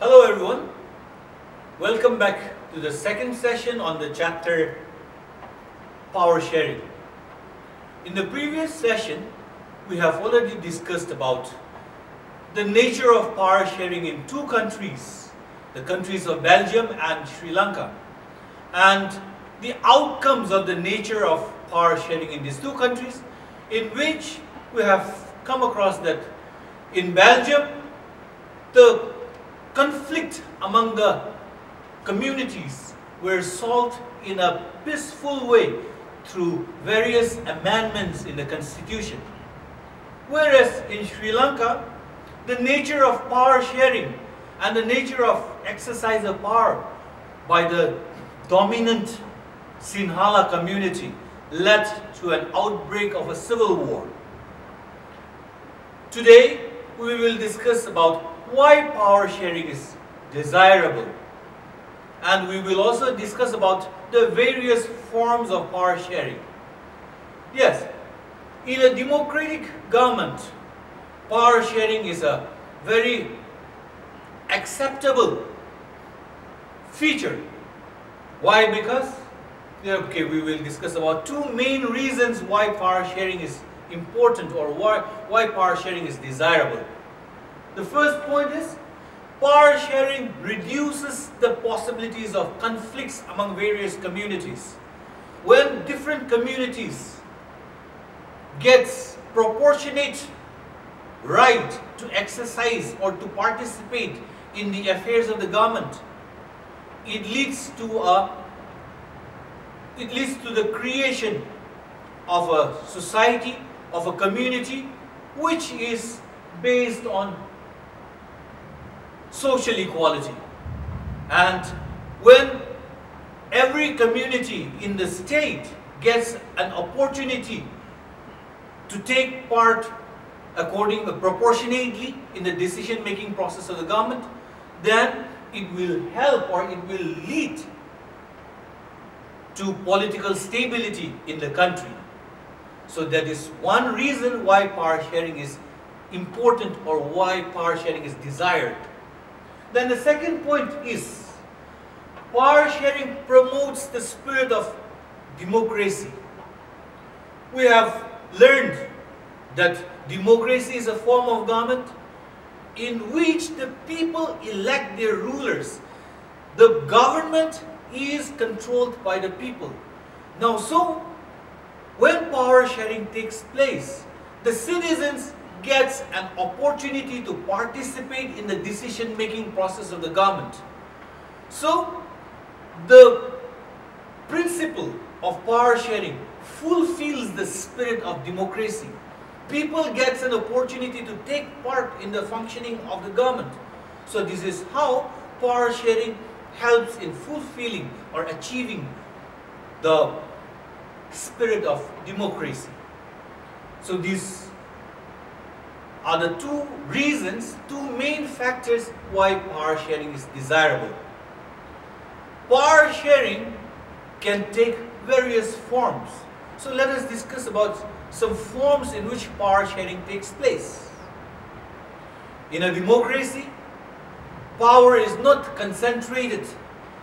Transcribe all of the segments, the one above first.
Hello everyone, welcome back to the second session on the chapter Power Sharing. In the previous session, we have already discussed about the nature of power sharing in two countries, the countries of Belgium and Sri Lanka, and the outcomes of the nature of power sharing in these two countries, in which we have come across that in Belgium, the conflict among the communities were solved in a peaceful way through various amendments in the constitution. Whereas in Sri Lanka, the nature of power sharing and the nature of exercise of power by the dominant Sinhala community led to an outbreak of a civil war. Today, we will discuss about why power sharing is desirable, and we will also discuss about the various forms of power sharing. Yes, in a democratic government, power sharing is a very acceptable feature. Why? Because we will discuss about two main reasons why power sharing is important, or why power sharing is desirable. The first point is power sharing reduces the possibilities of conflicts among various communities. When different communities gets proportionate right to exercise or to participate in the affairs of the government, it leads to the creation of a society, of a community which is based on social equality. And when every community in the state gets an opportunity to take part proportionately in the decision-making process of the government, then it will help, or it will lead to political stability in the country. So that is one reason why power sharing is important, or why power sharing is desired. Then the second point is power sharing promotes the spirit of democracy. We have learned that democracy is a form of government in which the people elect their rulers. The government is controlled by the people. Now, so when power sharing takes place, the citizens gets an opportunity to participate in the decision-making process of the government. So, the principle of power sharing fulfills the spirit of democracy. People get an opportunity to take part in the functioning of the government. So, this is how power sharing helps in fulfilling or achieving the spirit of democracy. So, these are the two reasons, two main factors why power sharing is desirable. Power sharing can take various forms. So let us discuss about some forms in which power sharing takes place. In a democracy, power is not concentrated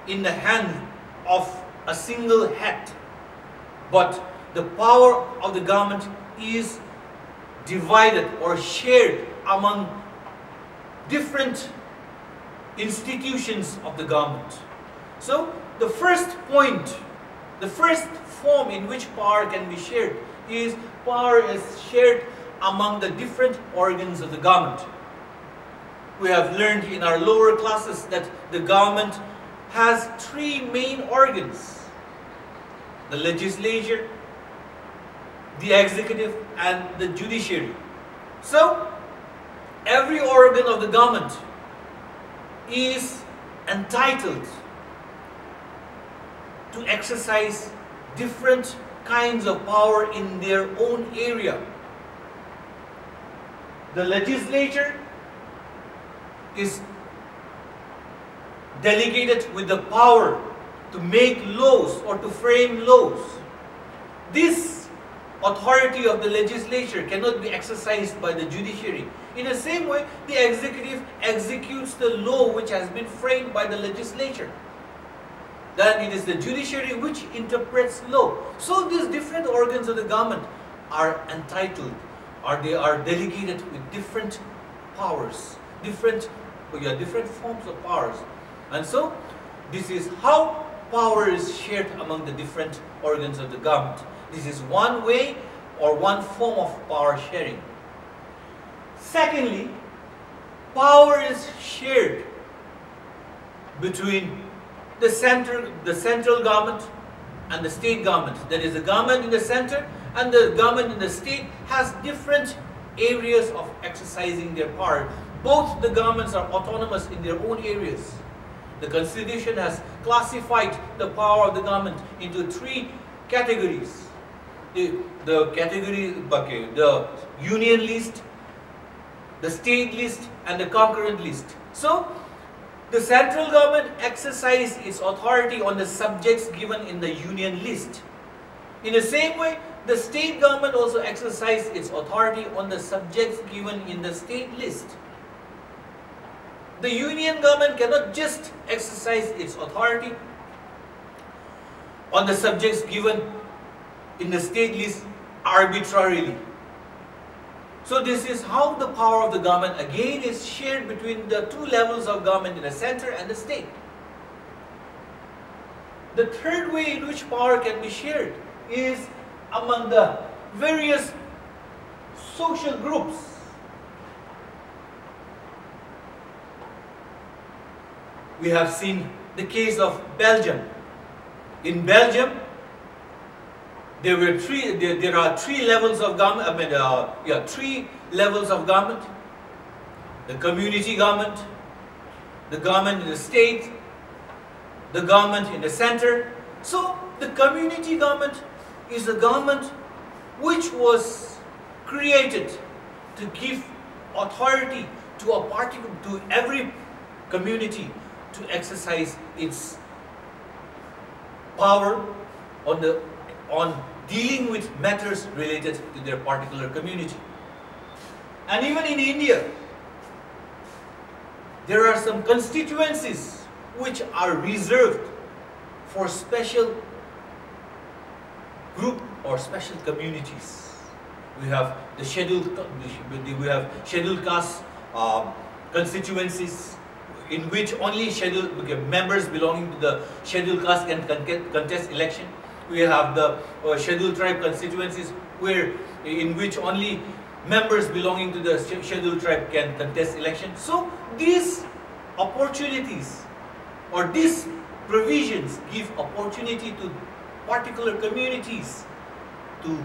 in the hand of a single head, but the power of the government is divided or shared among different institutions of the government. So the first point, the first form in which power can be shared is power is shared among the different organs of the government. We have learned in our lower classes that the government has three main organs: the legislature, the executive, and the judiciary. So, every organ of the government is entitled to exercise different kinds of power in their own area. The legislature is delegated with the power to make laws or to frame laws. This authority of the legislature cannot be exercised by the judiciary. In the same way, the executive executes the law which has been framed by the legislature. Then it is the judiciary which interprets law. So these different organs of the government are entitled, or they are delegated with different powers, different forms of powers. And so this is how power is shared among the different organs of the government. This is one way or one form of power sharing. Secondly, power is shared between the central government and the state government. That is, the government in the center and the government in the state has different areas of exercising their power. Both the governments are autonomous in their own areas. The Constitution has classified the power of the government into three categories. The union list, the state list, and the concurrent list. So, the central government exercises its authority on the subjects given in the union list. In the same way, the state government also exercises its authority on the subjects given in the state list. The union government cannot just exercise its authority on the subjects given in the state list arbitrarily. So this is how the power of the government again is shared between the two levels of government in the center and the state. The third way in which power can be shared is among the various social groups. We have seen the case of Belgium. In Belgium, there are three levels of government. Three levels of government: the community government, the government in the state, the government in the center. So the community government is a government which was created to give authority to every community to exercise its power on dealing with matters related to their particular community. And even in India, there are some constituencies which are reserved for special group or special communities. We have the scheduled caste constituencies, in which only members belonging to the scheduled caste can contest election. We have the scheduled tribe constituencies in which only members belonging to the scheduled tribe can contest election. So these opportunities or these provisions give opportunity to particular communities to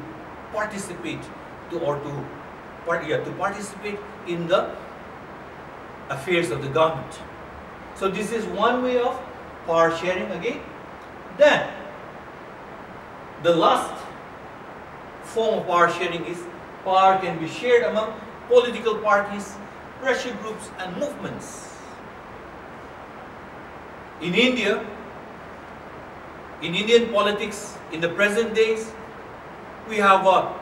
participate participate in the affairs of the government. So this is one way of power sharing again. Then the last form of power sharing is power can be shared among political parties, pressure groups, and movements. In India, in Indian politics in the present days, we have a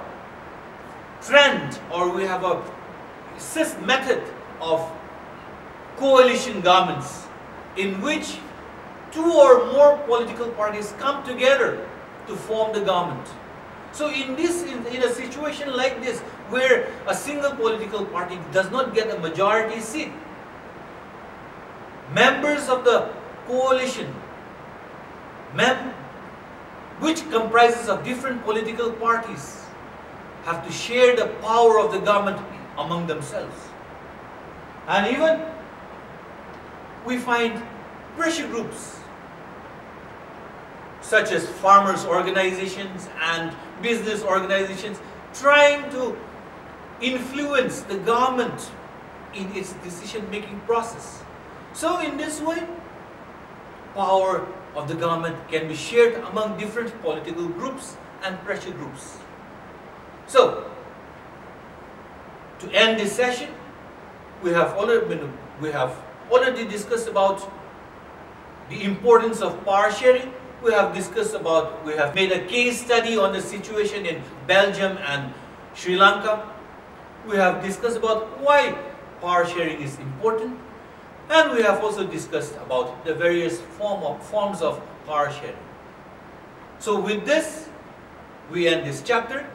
trend, or we have a method of coalition governments in which two or more political parties come together to form the government. So in a situation like this, where a single political party does not get a majority seat, members of the coalition, which comprises of different political parties, have to share the power of the government among themselves. And even we find pressure groups such as farmers' organizations and business organizations trying to influence the government in its decision-making process. So in this way, power of the government can be shared among different political groups and pressure groups. So, to end this session, we have already discussed about the importance of power sharing, we have discussed about, we have made a case study on the situation in Belgium and Sri Lanka. We have discussed about why power sharing is important, and we have also discussed about the various forms of power sharing. So with this, we end this chapter.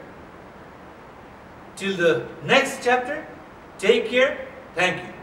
Till the next chapter, take care. Thank you.